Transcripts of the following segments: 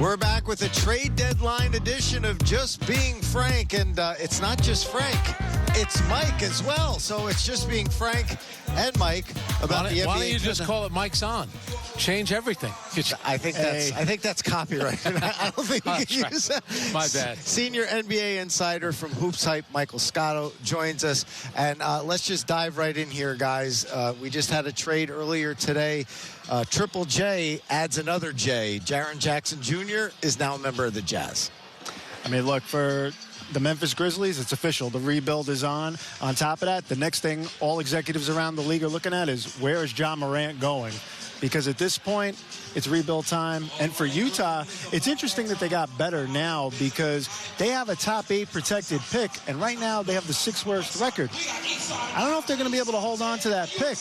We're back with a trade deadline edition of Just Being Frank, and it's not just Frank, it's Mike as well. So it's Just Being Frank and Mike about the NBA. Why don't you just call it Mike's On? Change everything. I think that's copyright. I don't think we can use that. My bad. Senior NBA insider from Hoops Hype, Michael Scotto, joins us. And let's just dive right in here, guys. We just had a trade earlier today. Triple J adds another J. Jaren Jackson Jr. is now a member of the Jazz. I mean, look, for the Memphis Grizzlies, it's official. The rebuild is on. On top of that, the next thing all executives around the league are looking at is where is Ja Morant going? Because at this point, it's rebuild time. And for Utah, it's interesting that they got better now because they have a top 8 protected pick, and right now they have the 6th worst record. I don't know if they're going to be able to hold on to that pick.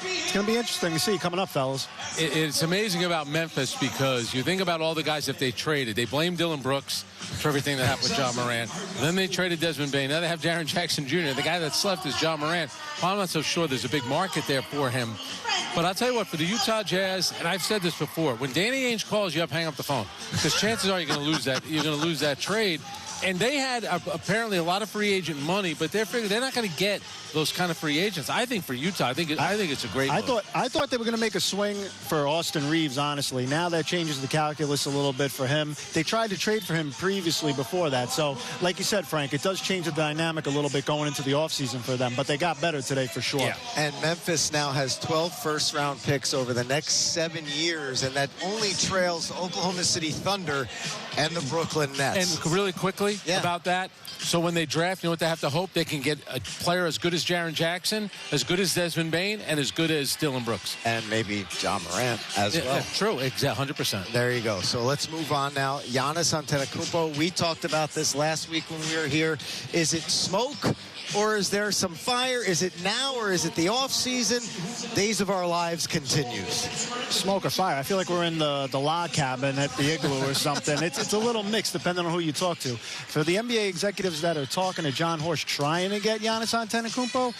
It's going to be interesting to see coming up, fellas. It's amazing about Memphis because you think about all the guys that they traded. They blame Dillon Brooks for everything that happened with Ja Morant. And then they traded Desmond Bane. Now they have Jaren Jackson Jr. The guy that's left is Ja Morant. Well, I'm not so sure there's a big market there for him. But I'll tell you what, for the Utah Jazz, and I've said this before, when Danny Ainge calls you up, hang up the phone. Because chances are you're going to lose that. You're going to lose that trade. And they had apparently a lot of free agent money, but they're not going to get those kind of free agents. I think for Utah, I think it's a great move. I thought they were going to make a swing for Austin Reaves, honestly. Now that changes the calculus a little bit for him. They tried to trade for him previously before that. So, like you said, Frank, it does change the dynamic a little bit going into the offseason for them. But they got better today for sure. Yeah. And Memphis now has 12 first-round picks over the next 7 years, and that only trails Oklahoma City Thunder and the Brooklyn Nets. And really quickly about that, so when they draft, you know what they have to hope? They can get a player as good as Jaren Jackson, as good as Desmond Bane, and as good as Dillon Brooks. And maybe Ja Morant as well. True, exactly, 100%. There you go. So let's move on now. Giannis Antetokounmpo, we talked about this last week when we were here. Is it smoke? Or is there some fire? Is it now or is it the off season? Days of Our Lives continues. Smoke or fire. I feel like we're in the log cabin at the Igloo or something. It's a little mixed depending on who you talk to. For the NBA executives that are talking to John Horst trying to get Giannis Antetokounmpo,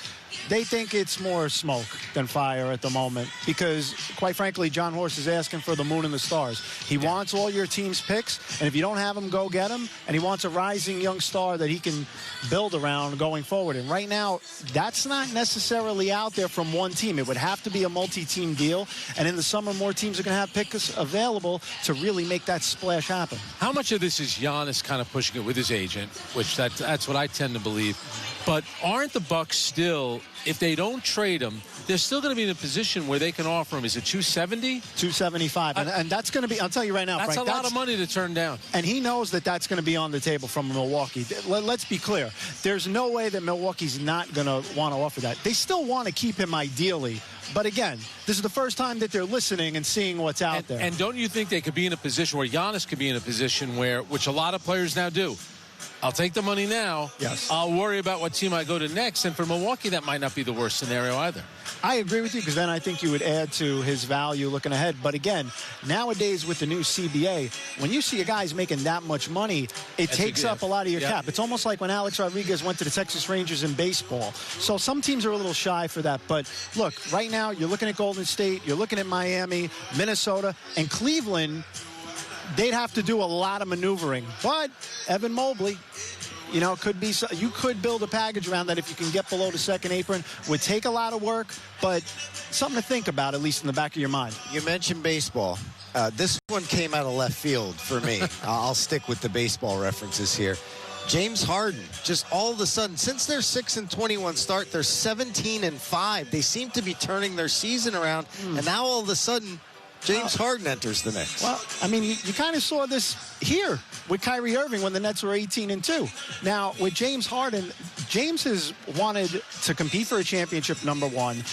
they think it's more smoke than fire at the moment because, quite frankly, John Horst is asking for the moon and the stars. He wants all your team's picks, and if you don't have them, go get them. And he wants a rising young star that he can build around going forward. And right now, that's not necessarily out there from one team. It would have to be a multi-team deal. And in the summer, more teams are going to have picks available to really make that splash happen. How much of this is Giannis kind of pushing it with his agent, which that's what I tend to believe. But aren't the Bucks still, if they don't trade him, they're still going to be in a position where they can offer him, is it 270? 275. And that's going to be, I'll tell you right now, Frank. That's a lot of money to turn down. And he knows that that's going to be on the table from Milwaukee. Let's be clear. There's no way that Milwaukee's not going to want to offer that. They still want to keep him ideally. But again, this is the first time that they're listening and seeing what's out there. And don't you think they could be in a position where Giannis could be in a position where, which a lot of players now do, I'll take the money now. Yes. I'll worry about what team I go to next. And for Milwaukee, that might not be the worst scenario either. I agree with you because then I think you would add to his value looking ahead. But again, nowadays with the new CBA, when you see a guy's making that much money, it takes up a lot of your cap. It's almost like when Alex Rodriguez went to the Texas Rangers in baseball. So some teams are a little shy for that. But look, right now you're looking at Golden State, you're looking at Miami, Minnesota, and Cleveland. They'd have to do a lot of maneuvering. But Evan Mobley, you know, you could build a package around that if you can get below the second apron. Would take a lot of work, but something to think about, at least in the back of your mind. You mentioned baseball. This one came out of left field for me. I'll stick with the baseball references here. James Harden, just all of a sudden, since their 6-21 start, they're 17-5. They seem to be turning their season around, and now all of a sudden, James Harden enters the mix. Well, I mean, you kind of saw this here with Kyrie Irving when the Nets were 18-2. Now, with James Harden, James has wanted to compete for a championship, number one.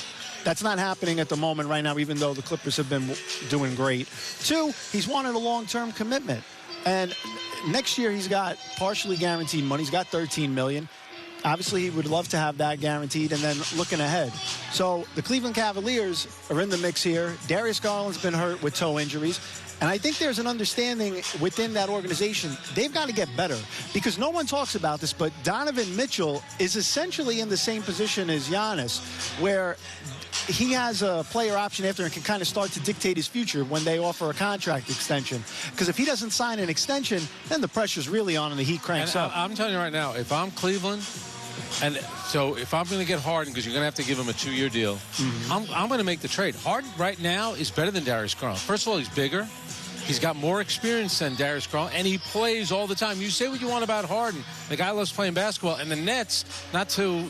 That's not happening at the moment right now, even though the Clippers have been doing great. Two, he's wanted a long-term commitment. And next year, he's got partially guaranteed money. He's got $13 million. Obviously, he would love to have that guaranteed and then looking ahead. So the Cleveland Cavaliers are in the mix here. Darius Garland's been hurt with toe injuries. And I think there's an understanding within that organization. They've got to get better because no one talks about this, but Donovan Mitchell is essentially in the same position as Giannis, where he has a player option after and can kind of start to dictate his future when they offer a contract extension. Because if he doesn't sign an extension, then the pressure's really on and the heat cranks up. I'm telling you right now, if I'm Cleveland, and so if I'm going to get Harden, because you're going to have to give him a 2-year deal, I'm going to make the trade. Harden right now is better than Darius Garland. First of all, he's bigger. He's got more experience than Darius Garland, and he plays all the time. You say what you want about Harden. The guy loves playing basketball. And the Nets, not to,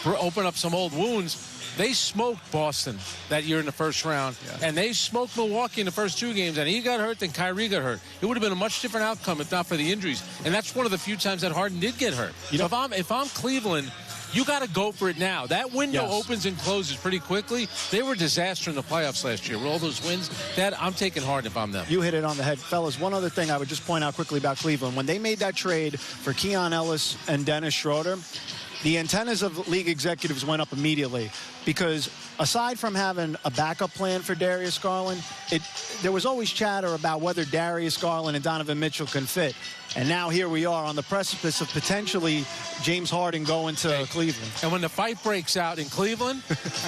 open up some old wounds, they smoked Boston that year in the first round, and they smoked Milwaukee in the first 2 games, and he got hurt, then Kyrie got hurt. It would have been a much different outcome if not for the injuries, and that's one of the few times that Harden did get hurt. So if I'm Cleveland, you got to go for it now. That window opens and closes pretty quickly. They were a disaster in the playoffs last year with all those wins. I'm taking Harden if I'm them. You hit it on the head. Fellas, one other thing I would just point out quickly about Cleveland. When they made that trade for Keon Ellis and Dennis Schroeder, the antennas of league executives went up immediately because aside from having a backup plan for Darius Garland, there was always chatter about whether Darius Garland and Donovan Mitchell can fit. And now here we are on the precipice of potentially James Harden going to Cleveland. And when the fight breaks out in Cleveland,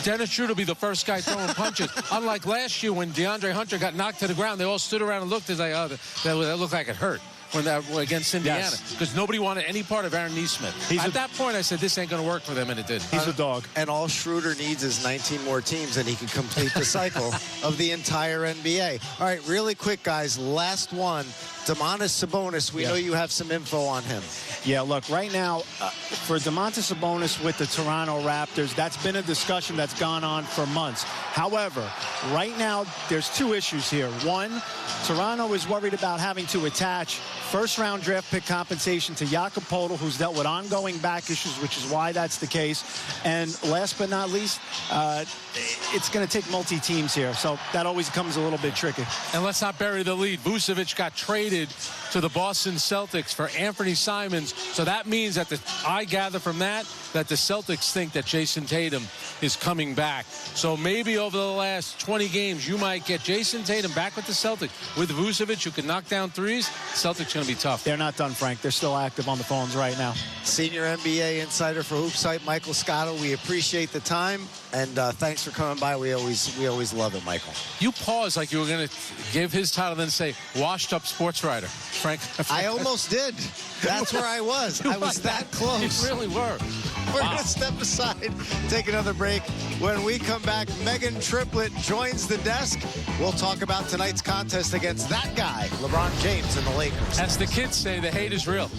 Dennis Schroeder will be the first guy throwing punches. Unlike last year when DeAndre Hunter got knocked to the ground, they all stood around and looked as like, oh, that looked like it hurt. When that against Indiana, because nobody wanted any part of Aaron Nesmith. At that point, I said, this ain't going to work for them, and it did. He's a dog. And all Schroeder needs is 19 more teams, and he can complete the cycle of the entire NBA. All right, really quick, guys. Last one. Domantas Sabonis, we know you have some info on him. Yeah, look, right now, for Domantas Sabonis with the Toronto Raptors, that's been a discussion that's gone on for months. However, right now, there's 2 issues here. One, Toronto is worried about having to attach first-round draft pick compensation to Jakob Poeltl, who's dealt with ongoing back issues, which is why that's the case. And last but not least, it's going to take multi-teams here, so that always becomes a little bit tricky. And let's not bury the lead. Vucevic got traded to the Boston Celtics for Anthony Simons, so that means that I gather from that the Celtics think that Jason Tatum is coming back. So maybe over the last 20 games, you might get Jason Tatum back with the Celtics. With Vucevic, who can knock down threes, Celtics going to be tough. They're not done, Frank. They're still active on the phones right now. Senior NBA insider for Hoopsite, Michael Scotto. We appreciate the time, and thanks for coming by. We always love it, Michael. You paused like you were going to give his title, then say washed up sports writer, Frank. I almost did. That's where I was. I was that close. You really were. We're going to step aside, take another break. When we come back, Megan Triplett joins the desk. We'll talk about tonight's contest against that guy, LeBron James and the Lakers. As the kids say, the hate is real.